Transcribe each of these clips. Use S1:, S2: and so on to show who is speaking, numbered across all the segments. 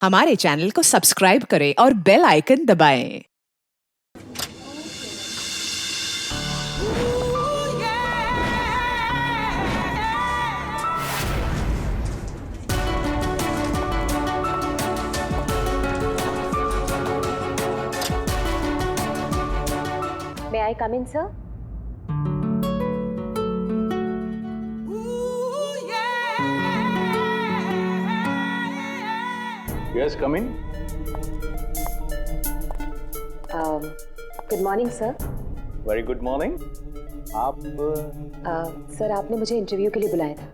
S1: हमारे चैनल को सब्सक्राइब करें और बेल आइकन दबाएं।
S2: May I come in, sir?
S3: Yes, come in.
S2: Good morning, sir.
S3: Very good morning. आप
S2: सर आपने मुझे इंटरव्यू के लिए बुलाया था।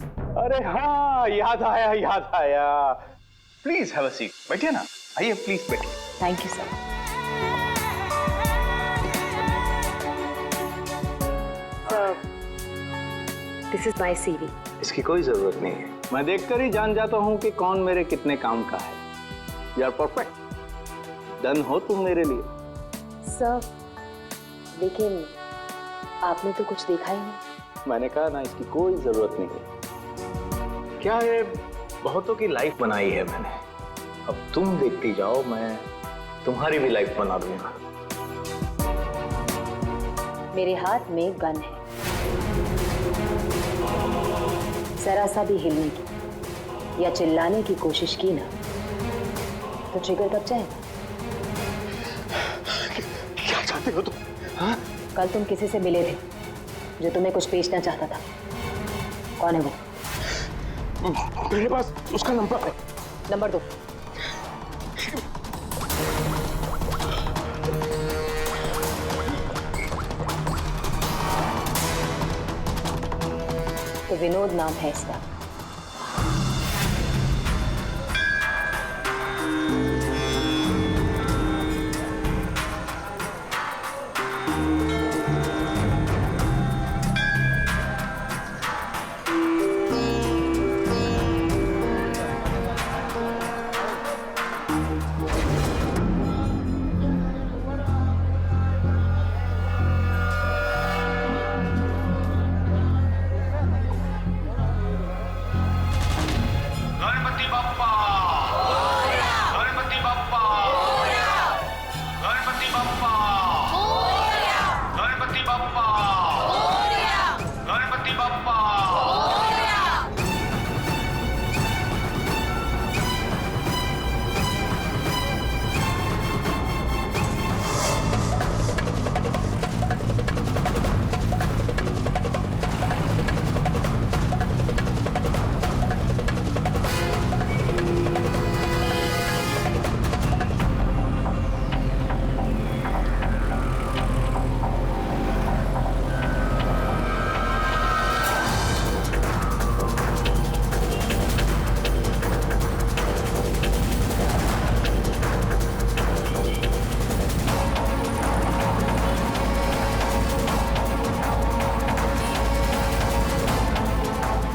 S3: अरे हाँ, याद आया। Please have a seat. बैठिए ना, आइए प्लीज बैठिए।
S2: Thank you sir. This is my CV.
S3: इसकी कोई जरूरत नहीं है, मैं देखकर ही जान जाता हूँ कि कौन मेरे कितने काम का है। यू आर परफेक्ट, डन हो तुम मेरे लिए।
S2: सर लेकिन आपने तो कुछ देखा ही नहीं।
S3: मैंने कहा ना, इसकी कोई जरूरत नहीं है। क्या है, बहुतों की लाइफ बनाई है मैंने, अब तुम देखती जाओ, मैं तुम्हारी भी लाइफ बना दूंगा।
S2: मेरे हाथ में गन है, जरा सा भी हिलने की या चिल्लाने की कोशिश की ना तो ट्रिगर दब जाएगा।
S3: क्या चाहते हो तुम? हाँ?
S2: कल तुम किसी से मिले थे जो तुम्हें कुछ बेचना चाहता था। कौन है वो?
S3: मेरे पास उसका नंबर है।
S2: नंबर दो। तो विनोद नाम है इसका।
S4: गणपति बप्पा, गणपति बप्पा, गणपति बप्पा, गणपति बप्पा, गणपति बप्पा।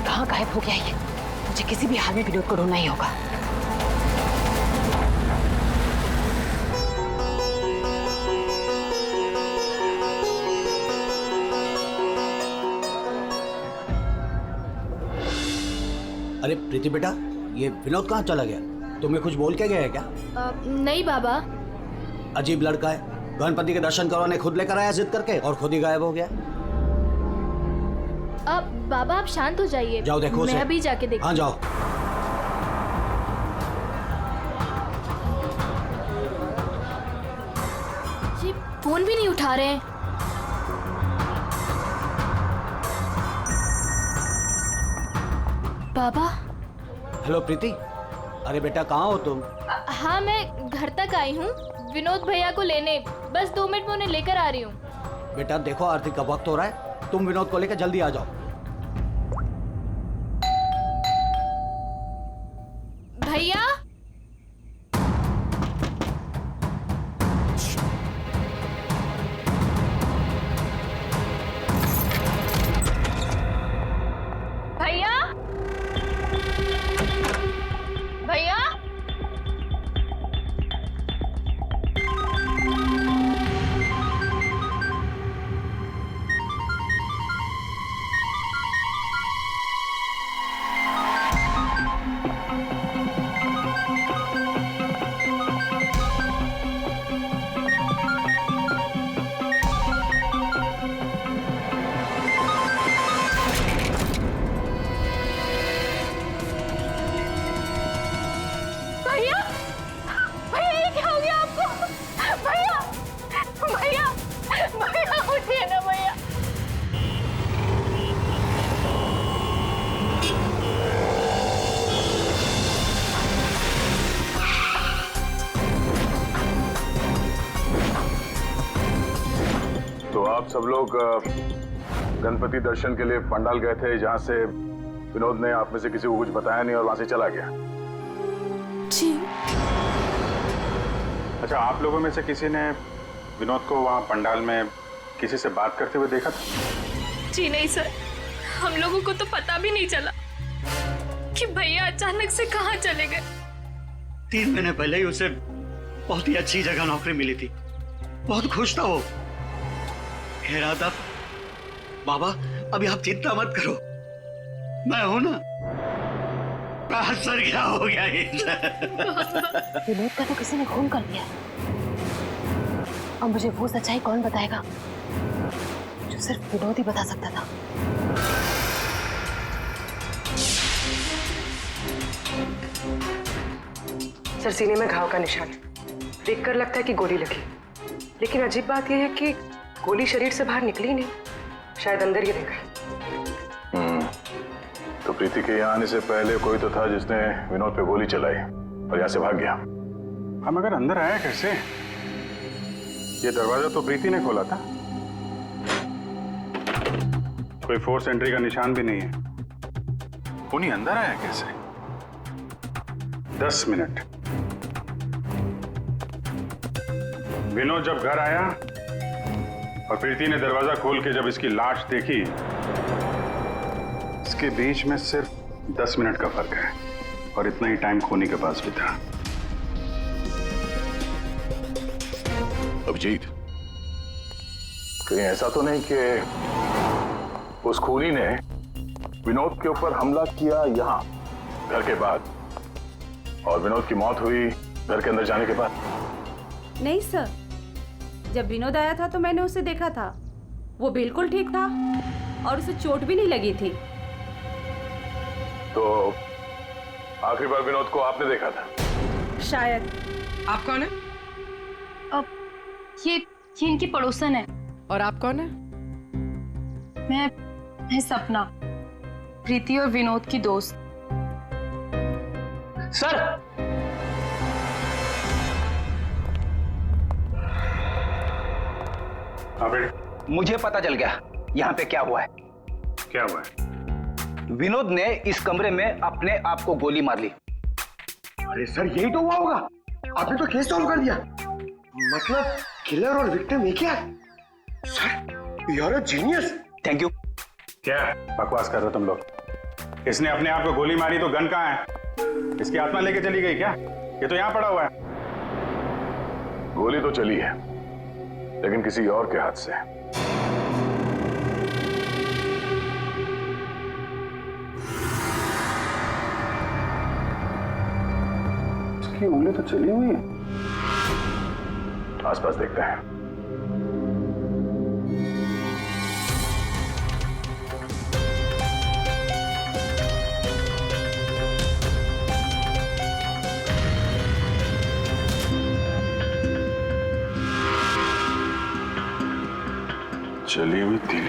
S2: कहाँ गायब हो गया ये? मुझे किसी भी हाल में विनोद को ढूंढना ही होगा।
S5: अरे प्रीति बेटा, ये विनोद कहाँ चला गया? तुम्हें कुछ बोल के गया है क्या?
S6: नहीं बाबा।
S5: अजीब लड़का है, गणपति के दर्शन करवाने खुद लेकर आया जिद करके और खुद ही गायब हो गया।
S6: अब बाबा आप शांत हो जाइए।
S5: जाओ देखो उसे।
S6: मैं अभी जाके देखती हूँ।
S5: हाँ जाओ।
S6: जी फोन भी नहीं उठा रहे हैं। बाबा।
S5: हेलो प्रीति, अरे बेटा कहाँ हो तुम?
S6: हाँ मैं घर तक आई हूँ विनोद भैया को लेने। बस 2 मिनट में उन्हें लेकर आ रही हूँ।
S5: बेटा देखो आरती का वक्त हो रहा है, तुम विनोद को लेकर जल्दी आ जाओ।
S6: भैया। भैया। भैया।
S4: आप सब लोग गणपति दर्शन के लिए पंडाल गए थे, जहां से विनोद ने आप में से किसी को कुछ बताया नहीं और वहां से चला गया।
S7: जी।
S4: अच्छा, आप लोगों में से किसी ने विनोद को वहां पंडाल में किसी से बात करते हुए देखा था?
S7: जी नहीं सर, हम लोगों को तो पता भी नहीं चला कि भैया अचानक से कहाँ चले गए।
S5: 3 महीने पहले ही उसे बहुत ही अच्छी जगह नौकरी मिली थी, बहुत खुश था वो। कह रहा था बाबा अभी आप चिंता मत करो, मैं हूं ना। सर क्या हो गया
S2: विनोद का तो किसी ने खून कर दिया। अब मुझे वो सच्चाई कौन बताएगा जो सिर्फ विनोद ही बता सकता था।
S8: सर, सीने में घाव का निशान है। देखकर लगता है कि गोली लगी, लेकिन अजीब बात यह है कि गोली शरीर से बाहर निकली नहीं, शायद अंदर ही रह गई।
S4: तो प्रीति के यहाँ आने से पहले कोई तो था जिसने विनोद पे गोली चलाई और यहाँ से भाग गया। हम अगर अंदर आया कैसे? ये दरवाजा तो प्रीति ने खोला था। कोई फोर्स एंट्री का निशान भी नहीं है। उन्हीं अंदर आया कैसे? 10 मिनट। विनोद जब घर आया और प्रीति ने दरवाजा खोल के जब इसकी लाश देखी, इसके बीच में सिर्फ 10 मिनट का फर्क है और इतना ही टाइम खोनी के पास भी था।
S3: अभिजीत,
S4: कहीं ऐसा तो नहीं कि उस खूनी ने विनोद के ऊपर हमला किया यहाँ घर के बाद और विनोद की मौत हुई घर के अंदर जाने के बाद?
S9: नहीं सर, जब विनोद आया था तो मैंने उसे देखा था, वो बिल्कुल ठीक था और उसे चोट भी नहीं लगी थी।
S4: तो आखिरी बार विनोद को आपने देखा था?
S9: शायद।
S8: आप कौन है?
S10: ये इनकी पड़ोसन है।
S8: और आप कौन है?
S10: मैं सपना, प्रीति और विनोद की दोस्त।
S3: सर,
S4: हाँ बेटे,
S3: मुझे पता चल गया यहाँ पे क्या हुआ है।
S4: क्या हुआ है?
S3: विनोद ने इस कमरे में अपने आप को गोली मार ली।
S11: अरे सर, यही तो हुआ होगा। आपने तो केस सॉल्व कर दिया। मतलब किलर और विक्टिम एक ही है। Sir, you are a genius.
S3: Thank you.
S4: क्या बकवास कर रहे हो तुम लोग? इसने अपने आप को गोली मारी तो गन कहाँ है? इसकी आत्मा लेके चली गई क्या? ये तो यहाँ पड़ा हुआ है। गोली तो चली है, लेकिन किसी और के हाथ से। इसकी उंगली तो चली हुई है। आसपास देखते हैं। चली हुई थी।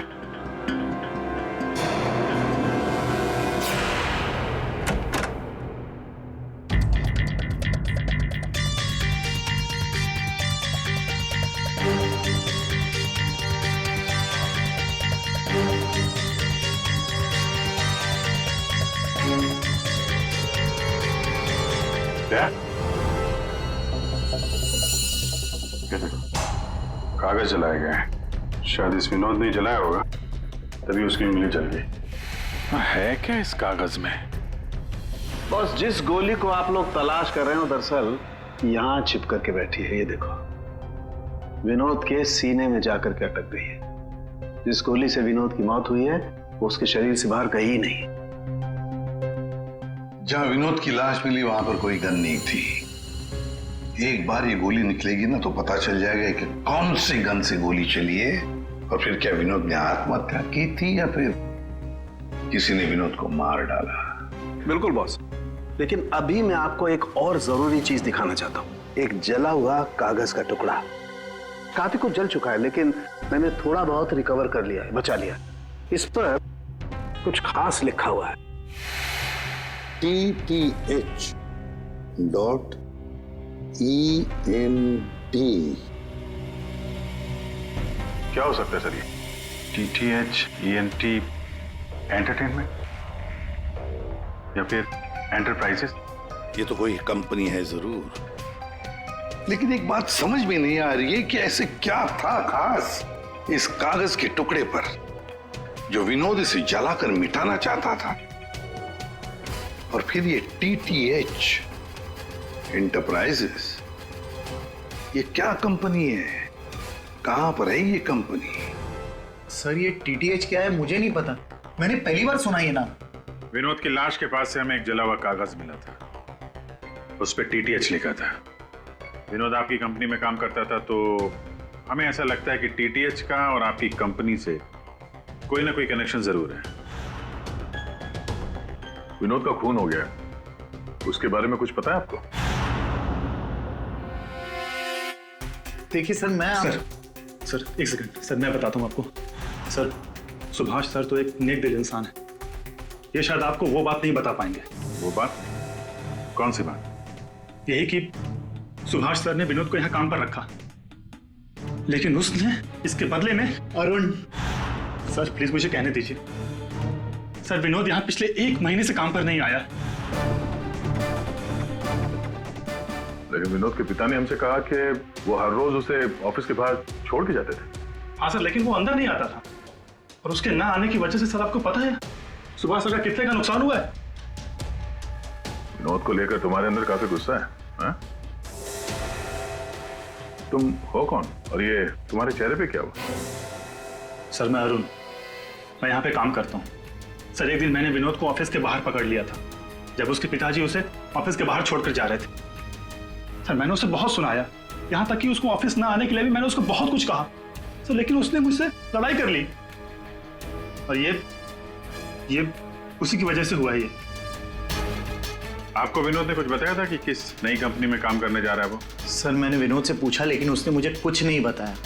S4: क्या? कागज जलाए गए हैं। शायद इस विनोद ने जलाया होगा, तभी उसकी उंगली जल गई। है क्या इस कागज में?
S5: बॉस, जिस गोली को आप लोग तलाश कर रहे हो दरअसल यहाँ छिप करके बैठी है। ये देखो, विनोद के सीने में जाकर के अटक गई है। जिस गोली से विनोद की मौत हुई है वो उसके शरीर से बाहर कहीं नहीं।
S12: जहां विनोद की लाश मिली वहां पर कोई गन नहीं थी। एक बार ये गोली निकलेगी ना तो पता चल जाएगा कि कौन सी गन से गोली चली है और फिर क्या विनोद ने आत्महत्या की थी या फिर किसी ने विनोद को मार डाला।
S5: बिल्कुल बॉस, लेकिन अभी मैं आपको एक और जरूरी चीज दिखाना चाहता हूँ। एक जला हुआ कागज का टुकड़ा। काफी कुछ जल चुका है लेकिन मैंने थोड़ा बहुत रिकवर कर लिया है, बचा लिया। इस पर कुछ खास लिखा हुआ है।
S12: TTH.END।
S4: क्या हो सकता है सर ये? TTH ENT एंटरटेनमेंट या फिर एंटरप्राइजेस?
S12: ये तो कोई कंपनी है जरूर, लेकिन एक बात समझ में नहीं आ रही है कि ऐसे क्या था खास इस कागज के टुकड़े पर जो विनोद इसे जलाकर मिटाना चाहता था। और फिर ये TTH एंटरप्राइजेस, ये क्या कंपनी है? कहां पर है ये कंपनी?
S3: सर ये TTH क्या है मुझे नहीं पता, मैंने पहली बार सुना ये नाम।
S4: विनोद की लाश के पास से हमें एक जला हुआ कागज मिला था, उस पर TTH लिखा था। विनोद आपकी कंपनी में काम करता था, तो हमें ऐसा लगता है कि TTH का और आपकी कंपनी से कोई ना कोई कनेक्शन जरूर है। विनोद का खून हो गया, उसके बारे में कुछ पता है आपको?
S3: देखिए सर मैं
S5: सर एक सेकंड सर, मैं बताता हूँ आपको। सर सुभाष सर तो एक नेक दिल इंसान है, ये शायद आपको वो बात नहीं बता पाएंगे।
S4: वो बात? कौन सी बात?
S5: यही कि सुभाष सर ने विनोद को यहाँ काम पर रखा, लेकिन उसने इसके बदले में अरुण। सर प्लीज मुझे कहने दीजिए। सर विनोद यहाँ पिछले 1 महीने से काम पर नहीं आया।
S4: लेकिन विनोद के पिता ने हमसे कहा कि वो हर रोज उसे ऑफिस के बाहर छोड़ के जाते थे।
S5: हाँ सर, लेकिन वो अंदर नहीं आता था, और उसके ना आने की वजह से सर आपको पता है सुभाष सर का कितने का नुकसान हुआ है।
S4: विनोद को लेकर तुम्हारे अंदर काफी गुस्सा है, हाँ? तुम हो कौन और ये तुम्हारे चेहरे पे क्या हुआ?
S5: सर मैं अरुण, मैं यहाँ पे काम करता हूँ। सर एक दिन मैंने विनोद को ऑफिस के बाहर पकड़ लिया था, जब उसके पिताजी उसे ऑफिस के बाहर छोड़कर जा रहे थे। सर मैंने उसे बहुत सुनाया, यहाँ तक कि उसको ऑफिस ना आने के लिए भी मैंने उसको बहुत कुछ कहा सर, लेकिन उसने मुझसे लड़ाई कर ली, और ये उसी की वजह से हुआ है ये।
S4: आपको विनोद ने कुछ बताया था कि किस नई कंपनी में काम करने जा रहा है वो?
S3: सर मैंने विनोद से पूछा, लेकिन उसने मुझे कुछ नहीं बताया।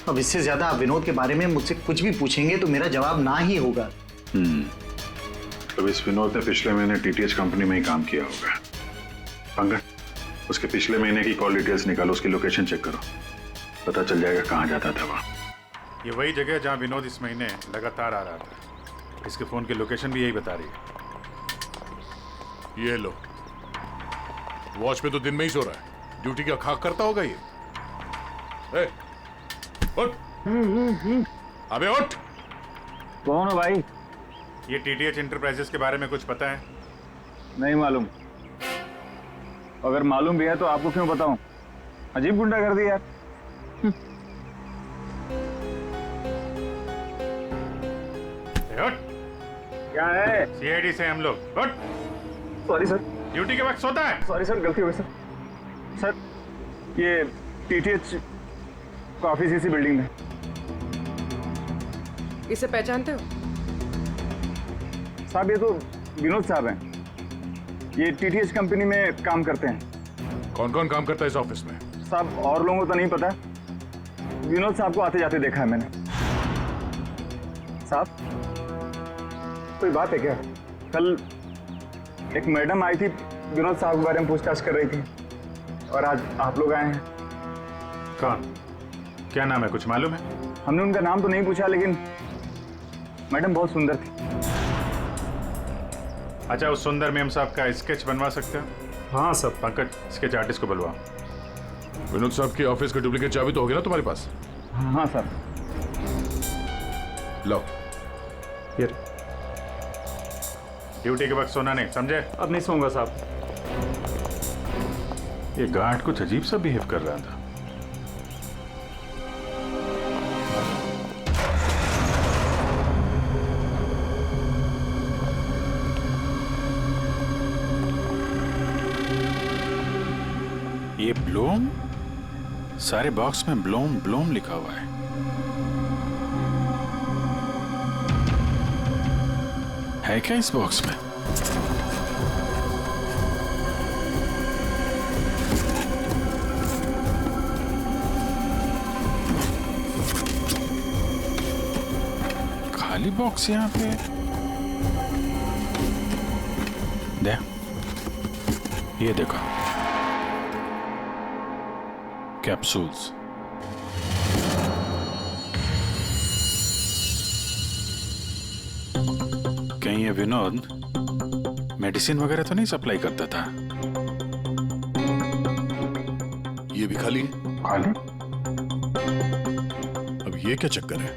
S3: अब इससे ज्यादा आप विनोद के बारे में मुझसे कुछ भी पूछेंगे तो मेरा जवाब ना ही होगा।
S4: तो इस विनोद ने पिछले महीने TTH कंपनी में ही काम किया होगा। पंकज, उसके पिछले महीने की कॉल डिटेल्स निकालो, उसकी लोकेशन चेक करो, पता चल जाएगा कहाँ जाता था वहाँ।
S13: ये वही जगह जहाँ विनोद इस महीने लगातार आ रहा था। इसके फोन की लोकेशन भी यही बता रही है।
S14: ये लो, वॉच पे तो दिन में ही सो रहा है, ड्यूटी का खाक करता होगा ये। ए, उठ। अबे उठ।
S15: कौन हो भाई?
S13: ये TTH एंटरप्राइजेस के बारे में कुछ पता है?
S15: नहीं मालूम। अगर मालूम भी है तो आपको क्यों बताऊं? अजीब गुंडा कर दी यार।
S13: उठ।
S15: क्या है?
S13: CID से हम लोग। उठ।
S15: Sorry sir.
S13: ड्यूटी के वक्त सोता है?
S15: सॉरी सर, गलती हो गई सर। सर ये TTH का ऑफिस इसी बिल्डिंग में।
S8: इसे पहचानते हो?
S15: साहब ये तो विनोद साहब हैं, ये TTH कंपनी में काम करते हैं।
S14: कौन कौन काम करता है इस ऑफिस में?
S15: साहब और लोगों को तो नहीं पता, विनोद साहब को आते जाते देखा है मैंने। साहब कोई बात है क्या? कल एक मैडम आई थी, विनोद साहब के बारे में पूछताछ कर रही थी, और आज आप लोग आए हैं।
S13: कौन? क्या नाम है, कुछ मालूम है?
S15: हमने उनका नाम तो नहीं पूछा, लेकिन मैडम बहुत सुंदर थी।
S13: अच्छा, उस सुंदर मैम साहब का स्केच बनवा सकते हो?
S5: हाँ सर।
S13: पंकज, स्केच आर्टिस्ट को बुलवाओ।
S14: विनोद साहब की ऑफिस का डुप्लीकेट चाबी तो होगी ना तुम्हारे पास?
S15: हाँ सर।
S14: लो।
S5: ये
S13: ड्यूटी के वक्त सोना नहीं, समझे?
S15: अब नहीं सोऊंगा साहब।
S13: ये गार्ड कुछ अजीब सा बिहेव कर रहा था। ये ब्लूम, सारे बॉक्स में ब्लूम ब्लूम लिखा हुआ है। है क्या इस बॉक्स में? खाली बॉक्स यहाँ पे। दे, ये देखो, कैप्सूल्स। विनोद मेडिसिन वगैरह तो नहीं सप्लाई करता था?
S14: ये भी खाली है।
S4: खाली?
S14: अब ये क्या चक्कर है?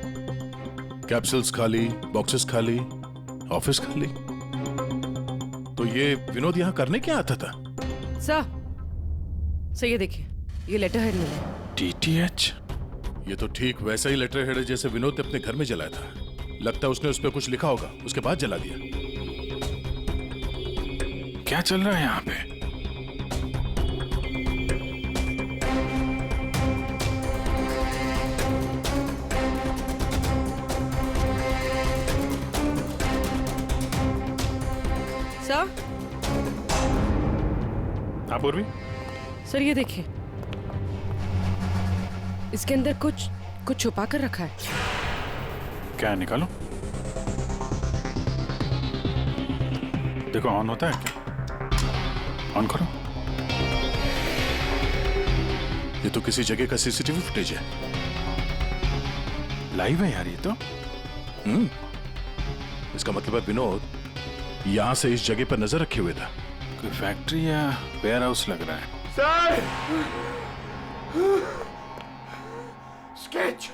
S14: कैप्सूल्स खाली, बॉक्सेस खाली, ऑफिस खाली। तो ये विनोद यहाँ करने क्या आता था?
S8: सर ये देखिए, ये लेटर हेड मिला।
S13: DTH?
S14: ये तो ठीक वैसा ही लेटर हेड है जैसे विनोद ने अपने घर में जलाया था। लगता है उसने उस पर कुछ लिखा होगा, उसके बाद जला दिया।
S13: क्या चल रहा है यहाँ पे?
S8: सर?
S13: हाँ पूर्वी?
S8: सर ये देखिए, इसके अंदर कुछ छुपा कर रखा है।
S13: क्या निकालो? देखो ऑन होता है क्या? ऑन करो।
S14: ये तो किसी जगह का सीसीटीवी फुटेज है।
S13: लाइव है यार ये तो।
S14: इसका मतलब है विनोद यहां से इस जगह पर नजर रखे हुए था।
S13: कोई फैक्ट्री या वेयर हाउस लग रहा है।
S11: सर! स्केच!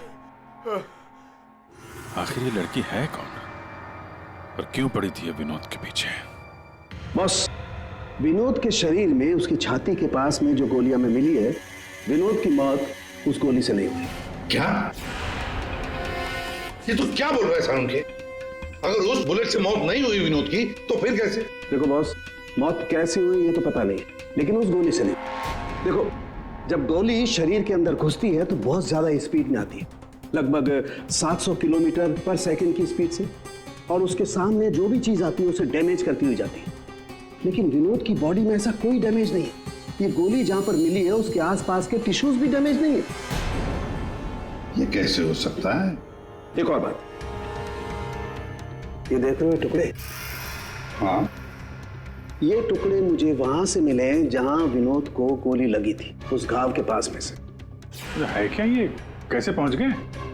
S13: आखिर ये लड़की है कौन और क्यों पड़ी थी विनोद के पीछे?
S16: बॉस, विनोद के शरीर में उसकी छाती के पास में जो गोलियां में मिली है, विनोद की मौत उस गोली से नहीं हुई।
S12: क्या? ये तो क्या बोल रहा है सारुण के? अगर उस बुलेट से मौत नहीं हुई विनोद की तो फिर कैसे?
S16: देखो बॉस, मौत कैसे हुई ये तो पता नहीं, लेकिन उस गोली से नहीं। देखो, जब गोली शरीर के अंदर घुसती है तो बहुत ज्यादा स्पीड में आती है, लगभग 700 किलोमीटर पर सेकंड की स्पीड से, और उसके सामने जो भी चीज आती है उसे डैमेज करती हुई जाती है। लेकिन विनोद की बॉडी में ऐसा कोई डैमेज नहीं है। ये गोली जहां पर मिली है उसके आसपास के टिश्यूज भी डैमेज नहीं है।
S12: ये कैसे हो सकता है?
S16: एक और बात, ये देख रहे हो टुकड़े?
S12: हाँ,
S16: ये टुकड़े मुझे वहां से मिले जहां विनोद को गोली लगी थी, उस घाव के पास में से।
S13: है क्या ये? कैसे पहुंच गए?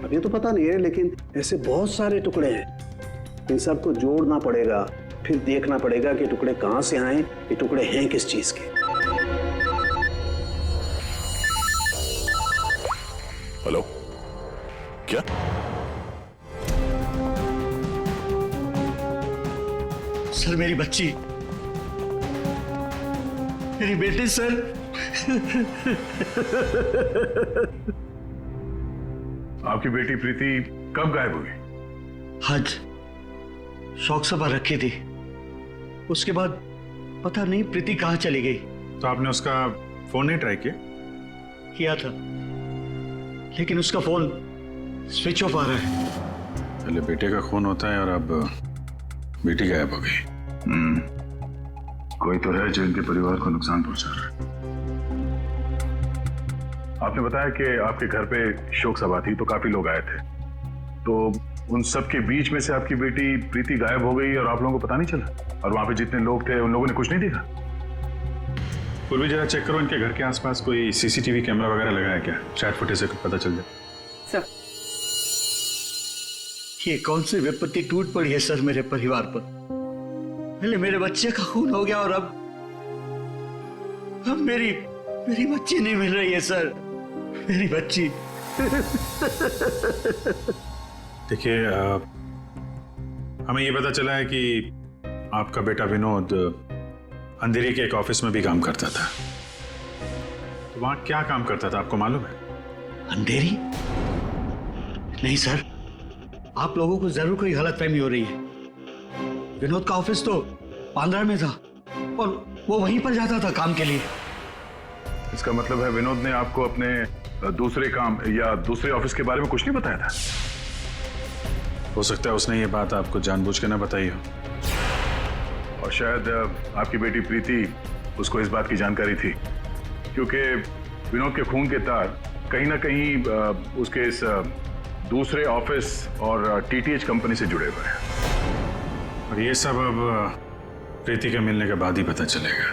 S16: अब ये तो पता नहीं है, लेकिन ऐसे बहुत सारे टुकड़े हैं। इन सबको जोड़ना पड़ेगा, फिर देखना पड़ेगा कि टुकड़े कहां से आए, ये टुकड़े हैं किस चीज के।
S14: हेलो, क्या?
S5: सर मेरी बच्ची, मेरी बेटी सर।
S4: आपकी बेटी प्रीति कब गायब हुई?
S5: आज शौक सभा रखी थी, उसके बाद पता नहीं प्रीति कहाँ चली गई।
S13: तो आपने उसका फोन नहीं ट्राई किया?
S5: किया था, लेकिन उसका फोन स्विच ऑफ आ रहा है।
S13: पहले बेटे का खून होता है और अब बेटी गायब हो गई।
S4: कोई तो है जो इनके परिवार को नुकसान पहुंचा रहा है। आपने बताया कि आपके घर पे शोक सभा थी तो काफी लोग आए थे, तो उन सब के बीच में से आपकी बेटी प्रीति गायब हो गई और आप लोगों को पता नहीं चला? और वहां पे जितने लोग थे उन लोगों ने कुछ नहीं देखा?
S13: पूर्वी जरा चेक करो इनके घर के आसपास कोई सीसीटीवी कैमरा वगैरह लगा है क्या? चैट फुटेज से पता चल जाए।
S8: सर,
S5: ये कौन सी विपत्ति टूट पड़ी है सर मेरे परिवार पर? पहले मेरे बच्चे का खून हो गया और अब मेरी बच्ची नहीं मिल रही है सर, मेरी बच्ची।
S13: देखिए, हमें ये पता चला है कि आपका बेटा विनोद अंधेरी के एक ऑफिस में भी काम करता था। तो वहां क्या काम करता था आपको मालूम है?
S5: अंधेरी? नहीं सर, आप लोगों को जरूर कोई गलतफहमी हो रही है। विनोद का ऑफिस तो बांद्रा में था और वो वहीं पर जाता था काम के लिए।
S4: इसका मतलब है विनोद ने आपको अपने दूसरे काम या दूसरे ऑफिस के बारे में कुछ नहीं बताया था?
S13: हो सकता है उसने ये बात आपको जानबूझ के ना बताई हो,
S4: और शायद आपकी बेटी प्रीति उसको इस बात की जानकारी थी, क्योंकि विनोद के खून के तार कहीं ना कहीं उसके इस दूसरे ऑफिस और टीटीएच कंपनी से जुड़े हुए हैं।
S13: और ये सब अब प्रीति के मिलने के बाद ही पता चलेगा।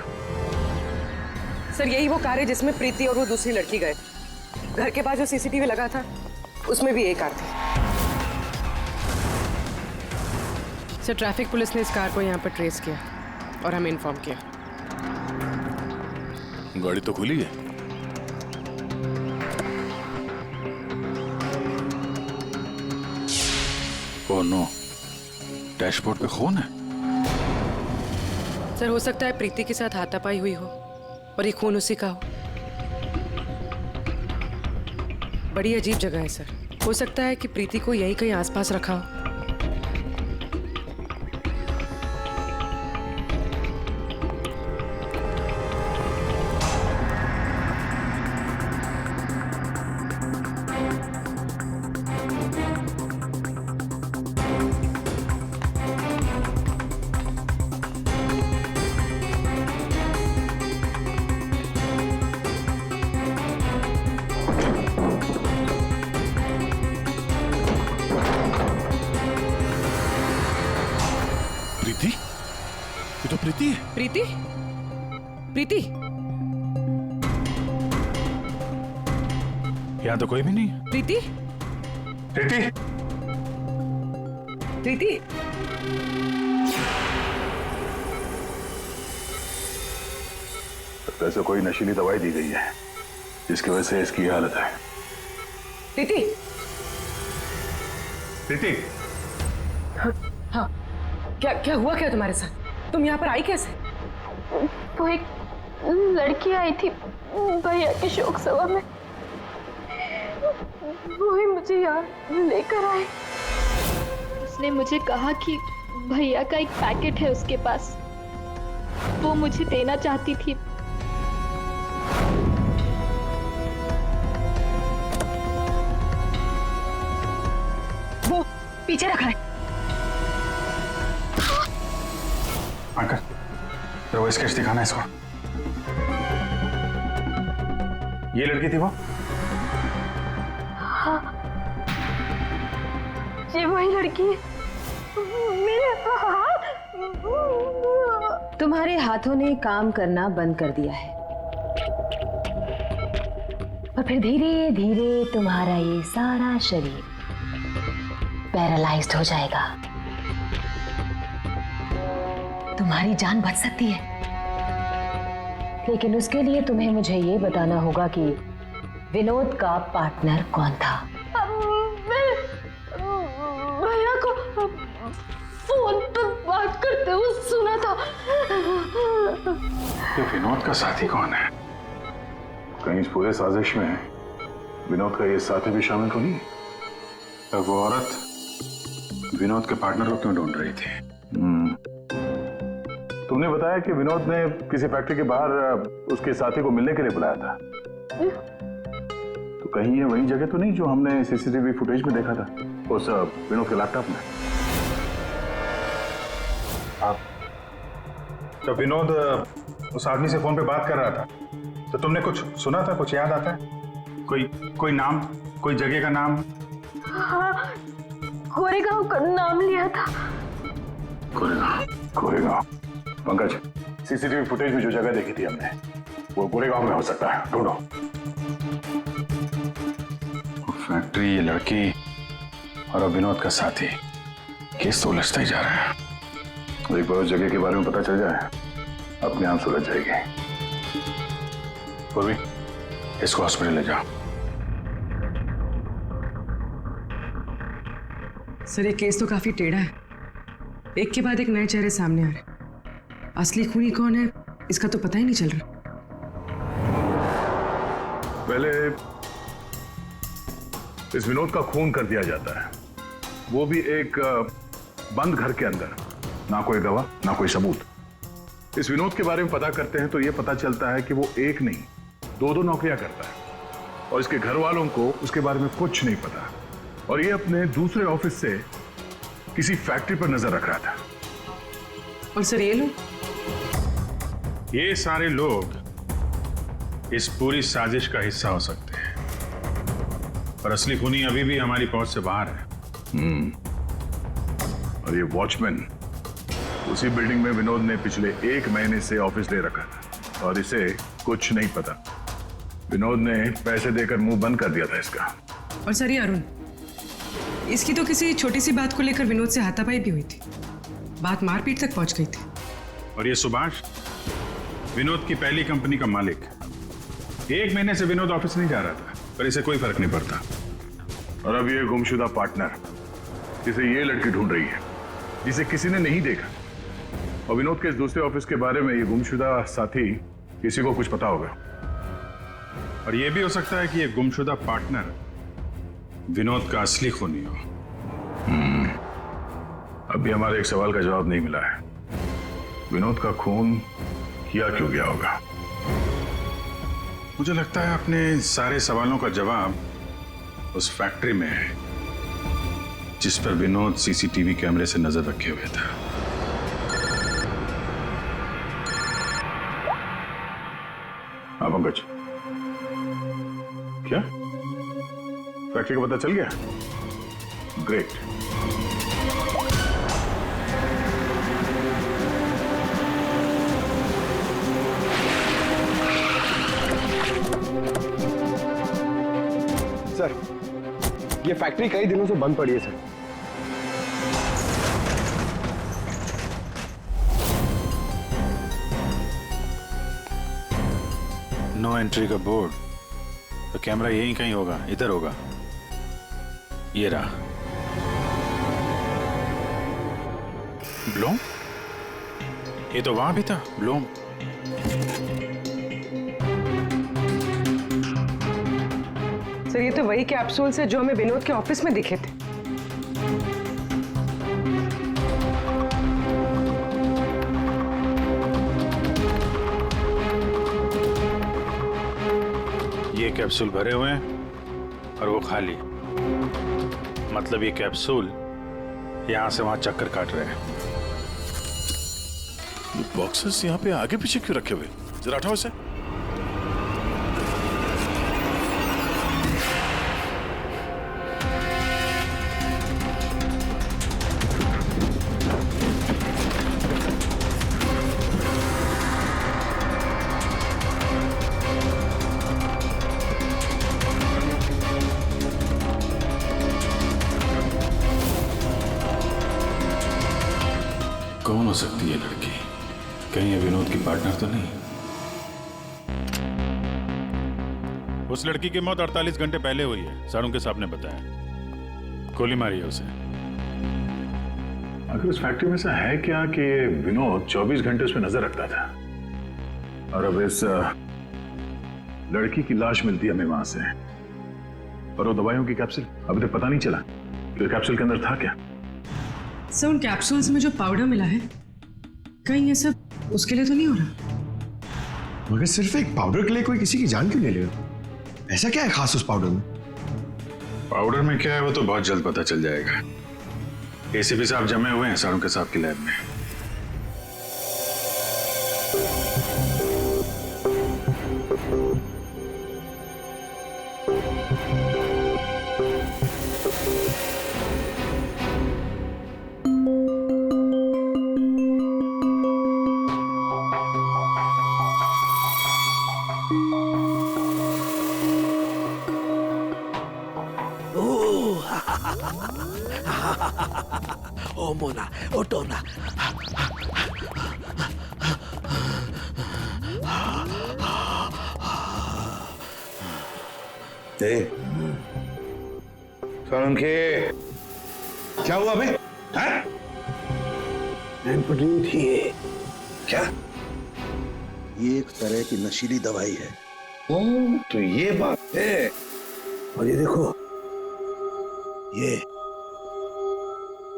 S8: सर यही वो कार है जिसमें प्रीति और वो दूसरी लड़की गए। घर के पास जो सीसीटीवी लगा था उसमें भी एक कार थी। सर ट्रैफिक पुलिस ने इस कार को यहाँ पर ट्रेस किया और हमें इन्फॉर्म किया।
S14: गाड़ी तो खुली है। ओह नो, डैशबोर्ड पे खून है।
S8: सर हो सकता है प्रीति के साथ हाथापाई हुई हो और ये खून उसी का हो। बड़ी अजीब जगह है सर, हो सकता है कि प्रीति को यही कहीं आसपास रखा हो।
S14: प्रीति? ये तो प्रीति है।
S8: प्रीति? प्रीति?
S13: यहाँ तो कोई भी नहीं है।
S8: प्रीति?
S13: प्रीति?
S8: प्रीति?
S4: वैसे कोई नशीली दवाई दी गई है जिसकी वजह से इसकी हालत है।
S8: प्रीति?
S13: प्रीति?
S8: हाँ, क्या हुआ क्या तुम्हारे साथ? तुम यहाँ पर आई कैसे?
S6: वो एक लड़की आई थी भैया के शोक सभा में, वो ही मुझे यहाँ लेकर आई। उसने मुझे कहा कि भैया का एक पैकेट है उसके पास, वो मुझे देना चाहती थी।
S8: वो पीछे रखा है।
S13: अंकल, जरा वो स्केच दिखाना इसको। ये लड़की थी वो?
S6: हाँ, ये वही लड़की है। मेरे हाथ।
S2: तुम्हारे हाथों ने काम करना बंद कर दिया है और फिर धीरे धीरे तुम्हारा ये सारा शरीर पैरालाइज्ड हो जाएगा। तुम्हारी जान बच सकती है, लेकिन उसके लिए तुम्हें मुझे ये बताना होगा कि विनोद का पार्टनर कौन था।
S6: भैया को फोन पर बात करते हुए सुना था।
S13: ये विनोद का साथी कौन है?
S4: कहीं इस पूरे साजिश में विनोद का ये साथी भी शामिल तो नहीं?
S13: तो वो औरत विनोद के पार्टनर को क्यों ढूंढ रही थी?
S4: तुमने बताया कि विनोद ने किसी फैक्ट्री के बाहर उसके साथी को मिलने के लिए बुलाया था, तो कहीं ये वही जगह तो नहीं जो हमने सीसीटीवी फुटेज में देखा था उस विनोद के लैपटॉप में?
S13: आप तो विनोद उस आदमी से फोन पे बात कर रहा था, तो तुमने कुछ सुना था? कुछ याद आता है? कोई नाम, कोई जगह का नाम?
S6: हाँ, कोरेगांव का नाम लिया था।
S4: कोरेगांव। पंकज, सीसीटीवी फुटेज में जो जगह देखी थी हमने, वो कोरेगांव में हो सकता है, ढूंढो।
S13: फैक्ट्री, ये लड़की और अब विनोद का साथी, केस तो उलझता ही जा रहा है।
S4: एक बार उस जगह के बारे में पता चल जाए, अपने आप सुलझ जाएगी।
S13: पूर्वी, इसको हॉस्पिटल ले जाओ।
S8: सर ये केस तो काफी टेढ़ा है, एक के बाद एक नए चेहरे सामने आ रहे। असली खूनी कौन है इसका तो पता ही नहीं चल रहा।
S4: पहले इस विनोद का खून कर दिया जाता है, वो भी एक बंद घर के अंदर, ना कोई गवाह ना कोई सबूत। इस विनोद के बारे में पता करते हैं तो यह पता चलता है कि वो एक नहीं दो नौकरियां करता है और इसके घर वालों को उसके बारे में कुछ नहीं पता, और ये अपने दूसरे ऑफिस से किसी फैक्ट्री पर नजर रख रहा था।
S8: और सर ये लोग,
S13: ये सारे लोग इस पूरी साजिश का हिस्सा हो सकते हैं, पर असली खूनी अभी भी हमारी पहुंच से बाहर है।
S4: और ये वॉचमैन उसी बिल्डिंग में विनोद ने पिछले 1 महीने से ऑफिस ले रखा था और इसे कुछ नहीं पता। विनोद ने पैसे देकर मुंह बंद कर दिया था इसका।
S8: और सर ये अरुण, इसकी तो किसी छोटी सी बात को लेकर विनोद से हाथापाई भी हुई थी। बात मारपीट तक पहुंच गई थी।
S13: और ये सुभाष विनोद की पहली कंपनी का मालिक। 1 महीने से विनोद ऑफिस नहीं जा रहा था, पर इसे कोई फर्क नहीं पड़ता।
S4: और अब ये गुमशुदा पार्टनर जिसे ये लड़की ढूंढ रही है, जिसे किसी ने नहीं देखा, और विनोद के इस दूसरे ऑफिस के बारे में ये गुमशुदा साथी किसी को कुछ पता होगा।
S13: और ये भी हो सकता है कि ये गुमशुदा पार्टनर विनोद का असली खूनी हो।
S4: अभी हमारे एक सवाल का जवाब नहीं मिला है। विनोद का खून किया क्यों गया होगा?
S13: मुझे लगता है अपने सारे सवालों का जवाब उस फैक्ट्री में है जिस पर विनोद सीसीटीवी कैमरे से नजर रखे हुए था।
S4: हाँ पंकज, क्या फैक्ट्री का पता चल गया? ग्रेट।
S11: सर, ये फैक्ट्री कई दिनों से बंद पड़ी है सर।
S13: नो एंट्री का बोर्ड, तो कैमरा यहीं कहीं होगा, इधर होगा। ये रहा। ब्लूम? ये तो वहां भी था, ब्लूम।
S8: सर, ये तो वही कैप्सूल्स है जो हमें विनोद के ऑफिस में दिखे थे।
S13: ये कैप्सूल भरे हुए हैं और वो खाली। मतलब ये कैप्सूल यहां से वहां चक्कर काट रहे हैं।
S14: बॉक्सेस यहाँ पे आगे पीछे क्यों रखे हुए? जरा हटाओ इसे।
S13: कौन हो सकती है लड़की? कहीं ये विनोद की पार्टनर तो नहीं? उस लड़की की मौत 48 घंटे पहले हुई है, सारुण के साहब ने बताया। गोली मारी है उसे।
S4: आखिर उस फैक्ट्री में से है क्या कि विनोद 24 घंटे उसमें नजर रखता था, और अब इस लड़की की लाश मिलती है हमें वहां से, और वो दवाइयों की कैप्सूल अभी तक पता नहीं चला कि कैप्सूल के अंदर था क्या।
S8: सर, उन कैप्सूल्स में जो पाउडर मिला है, कहीं ये सब उसके लिए तो नहीं हो रहा?
S11: मगर सिर्फ एक पाउडर के लिए कोई किसी की जान क्यों ले ले? ऐसा क्या है खास उस पाउडर में?
S13: पाउडर में क्या है वो तो बहुत जल्द पता चल जाएगा। एसीपी साहब जमे हुए हैं सारुण के साहब की लैब में।
S17: ओ मोना, ओ टोना।
S12: सोलंकी, क्या हुआ बे?
S16: एम्फेटामिन थी ये।
S12: क्या?
S16: ये एक तरह की नशीली दवाई है।
S12: ओ, तो ये बात है।
S16: और ये देखो, ये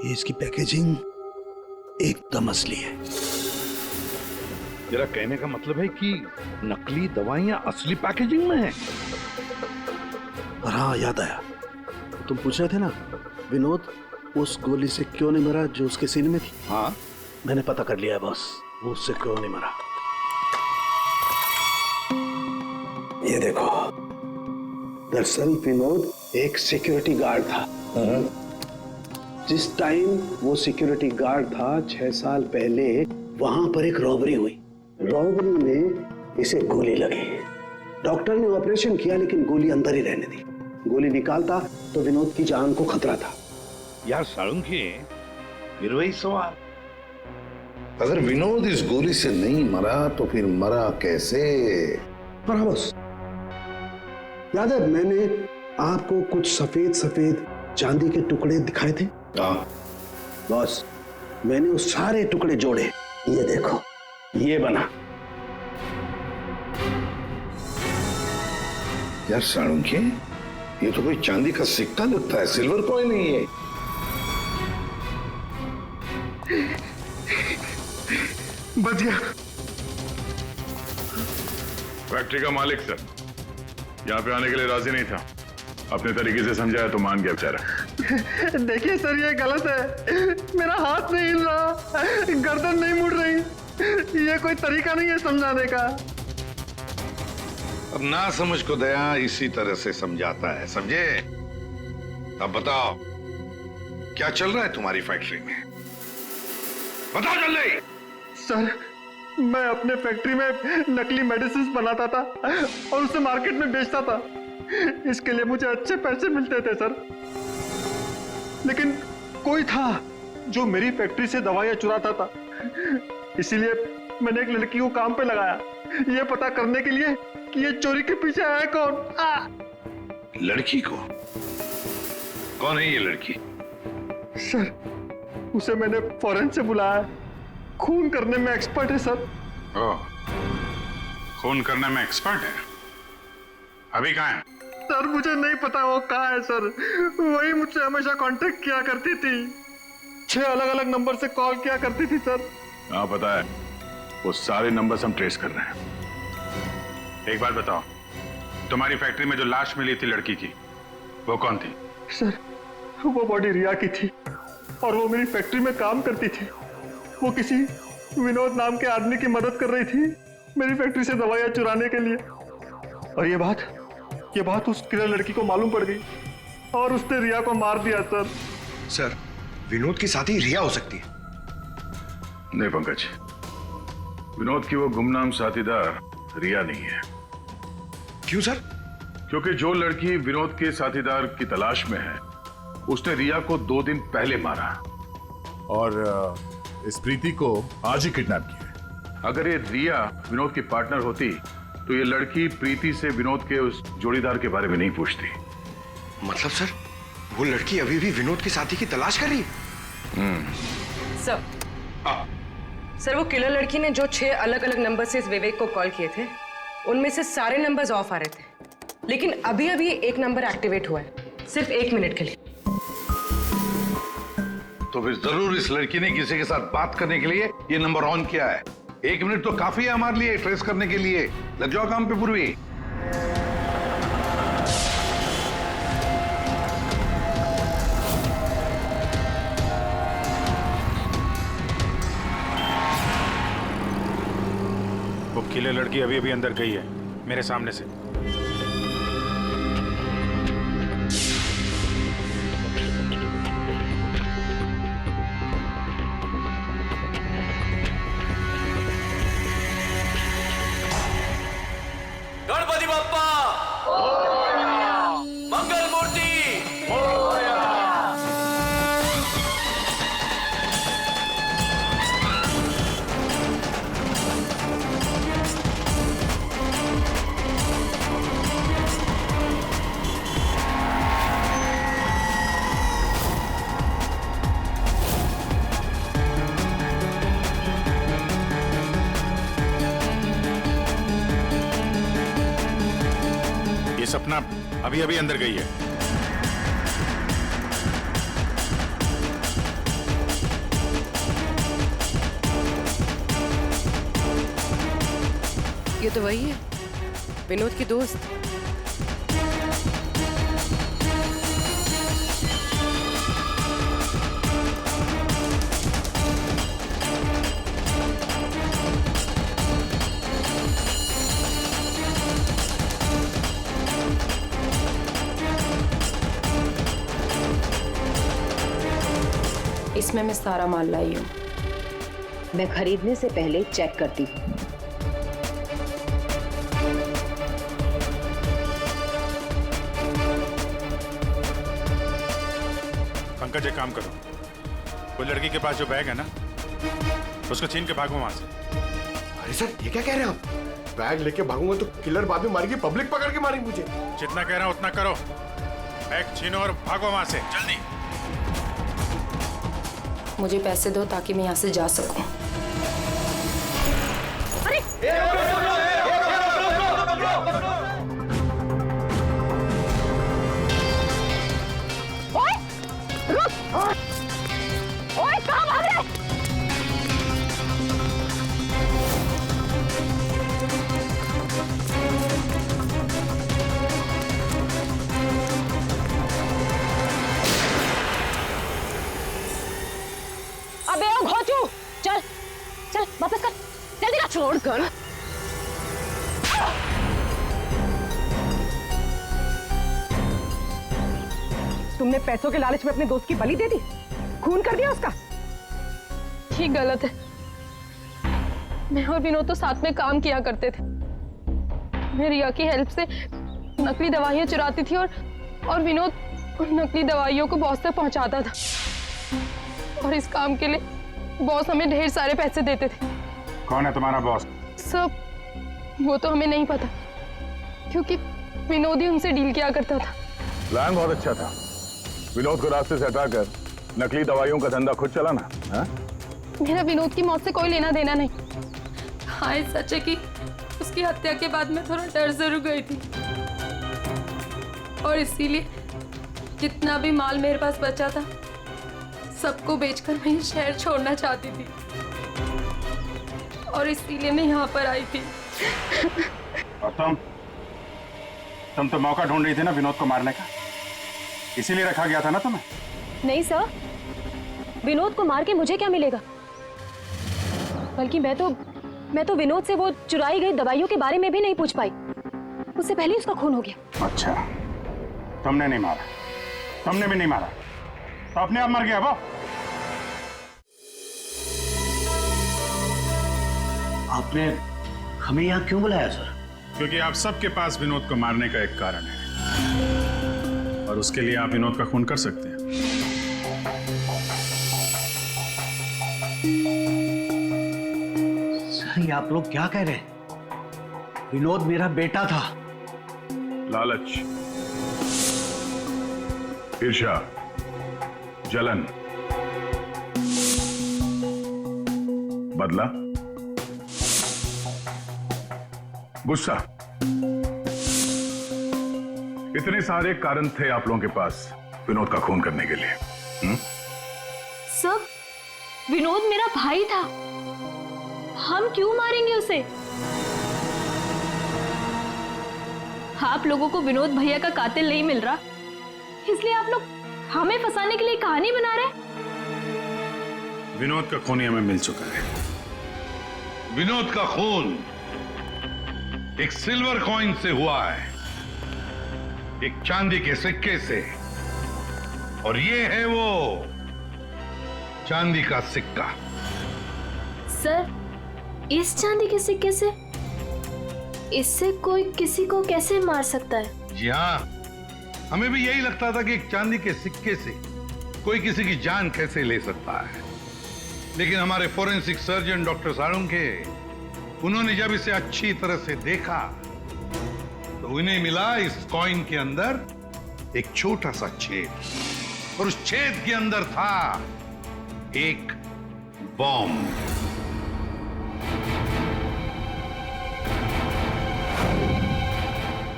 S16: इसकी पैकेजिंग एकदम असली है।
S12: तेरा कहने का मतलब है कि नकली दवाइयां असली पैकेजिंग में हैं?
S16: और हाँ, याद आया, तुम पूछ रहे थे ना विनोद उस गोली से क्यों नहीं मरा जो उसके सीने में थी।
S12: हाँ,
S16: मैंने पता कर लिया है बॉस, वो उससे क्यों नहीं मरा। ये देखो, दरअसल विनोद एक सिक्योरिटी गार्ड था। जिस टाइम वो सिक्योरिटी गार्ड था 6 साल पहले, वहां पर एक रॉबरी हुई। रॉबरी में इसे गोली लगी। डॉक्टर ने ऑपरेशन किया लेकिन गोली अंदर ही रहने दी। गोली निकालता तो विनोद की जान को खतरा था।
S12: यार सारुंखी, फिर वही सवाल, अगर विनोद इस गोली से नहीं मरा तो फिर मरा कैसे?
S16: बस याद है मैंने आपको कुछ सफेद सफेद चांदी के टुकड़े दिखाए थे? बॉस, मैंने उस सारे टुकड़े जोड़े, ये देखो ये बना।
S12: यार साणुंखे, ये तो कोई चांदी का सिक्का लगता है, सिल्वर कॉइन नहीं है।
S11: बच गया।
S13: फैक्ट्री का मालिक सर यहाँ पे आने के लिए राजी नहीं था। अपने तरीके से समझाया तो मान गया बेचारा।
S11: देखिए सर, ये गलत है। मेरा हाथ नहीं हिल रहा, गर्दन नहीं मुड़ रही। ये कोई तरीका नहीं है समझाने का।
S12: अब ना समझ को दया इसी तरह से समझाता है, समझे? अब बताओ क्या चल रहा है तुम्हारी फैक्ट्री में? बताओ जल्दी।
S11: सर, मैं अपने फैक्ट्री में नकली मेडिसिन बनाता था और उसे मार्केट में बेचता था। इसके लिए मुझे अच्छे पैसे मिलते थे सर। लेकिन कोई था जो मेरी फैक्ट्री से दवाइयां चुराता था। इसीलिए मैंने एक लड़की को काम पे लगाया, ये पता करने के लिए कि ये चोरी के पीछे है कौन।
S12: लड़की को? कौन है ये लड़की?
S11: सर, उसे मैंने फॉरेन से बुलाया। खून करने में एक्सपर्ट है सर।
S13: खून करने में एक्सपर्ट है? अभी कहाँ है?
S11: सर, मुझे नहीं पता वो कहाँ है सर। वही मुझसे हमेशा कांटेक्ट किया करती थी। 6 अलग अलग नंबर से कॉल किया करती थी सर।
S13: हाँ पता है, वो सारे नंबर्स हम ट्रेस कर रहे हैं। एक बात बताओ, तुम्हारी फैक्ट्री में जो लाश मिली थी लड़की की, वो कौन थी?
S11: सर, वो बॉडी रिया की थी और वो मेरी फैक्ट्री में काम करती थी। वो किसी विनोद नाम के आदमी की मदद कर रही थी मेरी फैक्ट्री से दवाइयां चुराने के लिए। और ये बात उस किलर लड़की को मालूम पड़ गई और उसने रिया को मार दिया सर।
S18: सर, विनोद की साथी रिया हो सकती है।
S13: नहीं पंकज, विनोद की वो गुमनाम साथीदार रिया नहीं है।
S18: क्यों सर?
S13: क्योंकि जो लड़की विनोद के साथीदार की तलाश में है, उसने रिया को 2 दिन पहले मारा और इस प्रीति को आज ही किडनैप किया। अगर ये रिया विनोद की पार्टनर होती तो ये लड़की प्रीति से विनोद के उस जोड़ीदार के बारे में नहीं पूछती।
S18: मतलब सर, वो लड़की अभी भी विनोद के साथी की तलाश कर रही है?
S8: सर, वो किलर लड़की ने जो 6 अलग अलग नंबर से इस विवेक को कॉल किए थे, उनमें से सारे नंबर्स ऑफ आ रहे थे। लेकिन अभी अभी एक नंबर एक्टिवेट हुआ है, सिर्फ 1 मिनट के लिए।
S12: तो फिर जरूर इस लड़की ने किसी के साथ बात करने के लिए ये नंबर ऑन किया है। 1 मिनट तो काफी है हमारे लिए ट्रेस करने के लिए। लग जाओ काम पे पूर्वी।
S13: वो किले लड़की अभी अभी अंदर गई है मेरे सामने से।
S19: गणपति बप्पा मंगल मूर्ति
S13: सपना अभी अभी अंदर गई है।
S8: ये तो वही है, विनोद की दोस्त।
S2: इसमें मैं सारा माल लाई हूँ। मैं खरीदने से पहले चेक करती हूँ।
S13: पंकज, एक काम करो, वो लड़की के पास जो बैग है ना,
S14: उसको छीन के भागो वहां से।
S18: अरे सर, ये क्या कह रहे हैं आप? बैग लेके भागूंगा तो किलर बाद में मारेगी, पब्लिक पकड़ के मारेगी मुझे।
S14: जितना कह रहा हूं उतना करो। बैग छीनो और भागो वहां से, जल्दी।
S10: मुझे पैसे दो ताकि मैं यहाँ से जा सकूं।
S2: अबे ओ घोचू, चल चल वापस कर, जल्दी कर। छोड़ कर।
S8: तुमने पैसों के लालच में अपने दोस्त की बलि दे दी, खून कर दिया उसका।
S6: ये गलत है। मैं और विनोद तो साथ में काम किया करते थे। मैं रिया की हेल्प से नकली दवाइयां चुराती थी और विनोद उन नकली दवाइयों को बॉस तक पहुंचाता था। और इस काम के लिए बॉस हमें ढेर सारे पैसे देते थे।
S15: कौन है तुम्हारा बॉस?
S6: सब वो तो हमें नहीं पता, क्योंकि विनोद ही उनसे डील किया करता था।
S4: प्लान बहुत अच्छा था। विनोद को रास्ते से हटाकर नकली दवाइयों का धंधा खुद चलाना। हाँ?
S6: मेरा विनोद की मौत से कोई लेना देना नहीं। हाँ, सच है कि उसकी हत्या के बाद मैं थोड़ा डर जरूर गई थी, और इसीलिए जितना भी माल मेरे पास बचा था सबको बेचकर मैं ये शहर छोड़ना चाहती थी, और इसीलिए मैं यहाँ पर आई थी।
S15: और तुम तो मौका ढूंढ रही थी ना विनोद को मारने का, इसीलिए रखा गया था ना तुम्हें?
S2: नहीं सर, विनोद को मार के मुझे क्या मिलेगा? बल्कि मैं तो विनोद से वो चुराई गई दवाइयों के बारे में भी नहीं पूछ पाई। उससे पहले उसका खून हो गया।
S15: अच्छा, तुमने नहीं मारा, तुमने भी नहीं मारा, तो अपने आप मर गया वो।
S5: आपने हमें यहाँ क्यों बुलाया सर?
S15: क्योंकि आप सबके पास विनोद को मारने का एक कारण है, और उसके लिए आप विनोद का खून कर सकते हैं।
S5: सर, ये आप लोग क्या कह रहे हैं? विनोद मेरा बेटा था।
S4: लालच, ईर्ष्या, जलन, बदला, गुस्सा, इतने सारे कारण थे आप लोगों के पास विनोद का खून करने के लिए।
S7: सब विनोद मेरा भाई था, हम क्यों मारेंगे उसे? आप लोगों को विनोद भैया का कातिल नहीं मिल रहा, इसलिए आप लोग हमें फंसाने के लिए कहानी बना रहे हैं।
S15: विनोद का खून हमें मिल चुका है।
S12: विनोद का खून एक सिल्वर कॉइन से हुआ है, एक चांदी के सिक्के से, और ये है वो चांदी का सिक्का।
S7: सर, इस चांदी के सिक्के से? इससे कोई किसी को कैसे मार सकता है?
S12: जी हाँ, हमें भी यही लगता था कि एक चांदी के सिक्के से कोई किसी की जान कैसे ले सकता है, लेकिन हमारे फोरेंसिक सर्जन डॉक्टर साळुंखे, उन्होंने जब इसे अच्छी तरह से देखा तो उन्हें मिला इस कॉइन के अंदर एक छोटा सा छेद, और उस छेद के अंदर था एक बॉम्ब।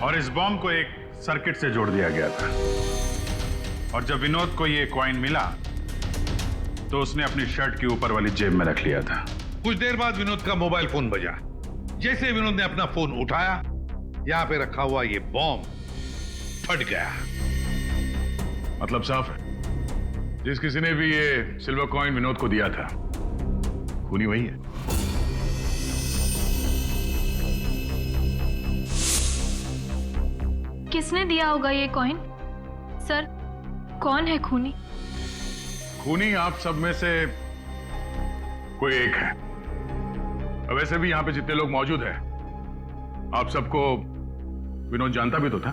S15: और इस बॉम्ब को एक सर्किट से जोड़ दिया गया था, और जब विनोद को ये कॉइन मिला तो उसने अपनी शर्ट के ऊपर वाली जेब में रख लिया था।
S12: कुछ देर बाद विनोद का मोबाइल फोन बजा। जैसे विनोद ने अपना फोन उठाया, यहां पे रखा हुआ ये बॉम्ब फट गया।
S13: मतलब साफ है, जिस किसी ने भी ये सिल्वर कॉइन विनोद को दिया था, खूनी वही है।
S7: किसने दिया होगा ये कॉइन? सर, कौन है खूनी?
S13: खूनी आप सब में से कोई एक है। वैसे भी यहां पे जितने लोग मौजूद हैं, आप सबको विनोद जानता भी तो था।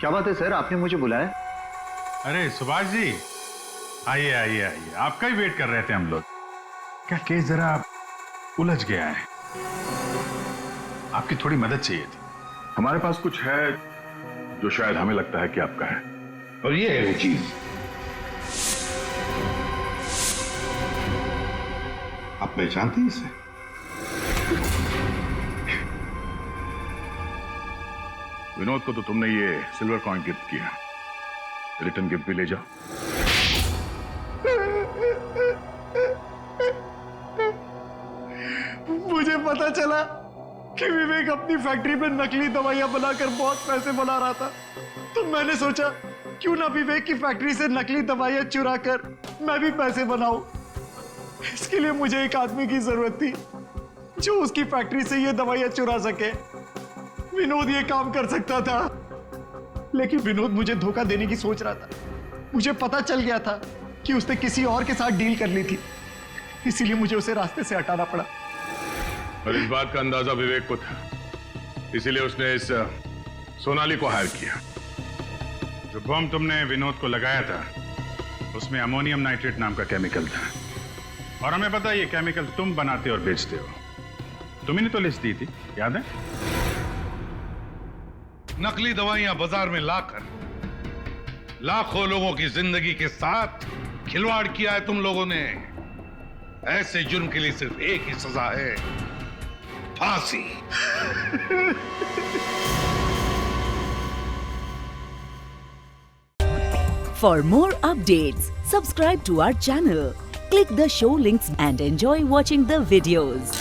S11: क्या बात है सर, आपने मुझे बुलाया?
S15: अरे सुभाष जी, आइए आइए आइए, आपका ही वेट कर रहे थे हम लोग। क्या केस जरा उलझ गया है, आपकी थोड़ी मदद चाहिए थी।
S13: हमारे पास कुछ है जो शायद हमें लगता है कि आपका है,
S12: और ये है वो चीज। आप पहचानते हैं इसे?
S13: विनोद को तो तुमने ये सिल्वर कॉइन गिफ्ट किया, रिटर्न गिफ्ट भी ले जाओ।
S11: मुझे पता चला कि विवेक अपनी फैक्ट्री में नकली दवाइयां बनाकर बहुत पैसे बना रहा था, तो मैंने सोचा क्यों ना विवेक की फैक्ट्री से नकली दवाइयां चुरा कर मैं भी पैसे बनाऊं। इसके लिए मुझे एक आदमी की जरूरत थी जो उसकी फैक्ट्री से ये दवाइयां चुरा सके। विनोद ये काम कर सकता था, लेकिन विनोद मुझे धोखा देने की सोच रहा था। मुझे पता चल गया था कि उसने किसी और के साथ डील कर ली थी, इसीलिए मुझे उसे रास्ते से हटाना पड़ा।
S13: और इस बात का अंदाजा विवेक को था, इसीलिए उसने इस सोनाली को हायर किया।
S15: जो बम तुमने विनोद को लगाया था उसमें अमोनियम नाइट्रेट नाम का केमिकल था, और हमें पता है ये केमिकल तुम बनाते और बेचते हो। तुम्ही ने तो लिस्ट दी थी, याद है?
S12: नकली दवाइयां बाजार में लाकर लाखों लोगों की जिंदगी के साथ खिलवाड़ किया है तुम लोगों ने। ऐसे जुर्म के लिए सिर्फ एक ही सजा है, फांसी।
S1: For more updates, subscribe to our channel, click the show links and enjoy watching the videos.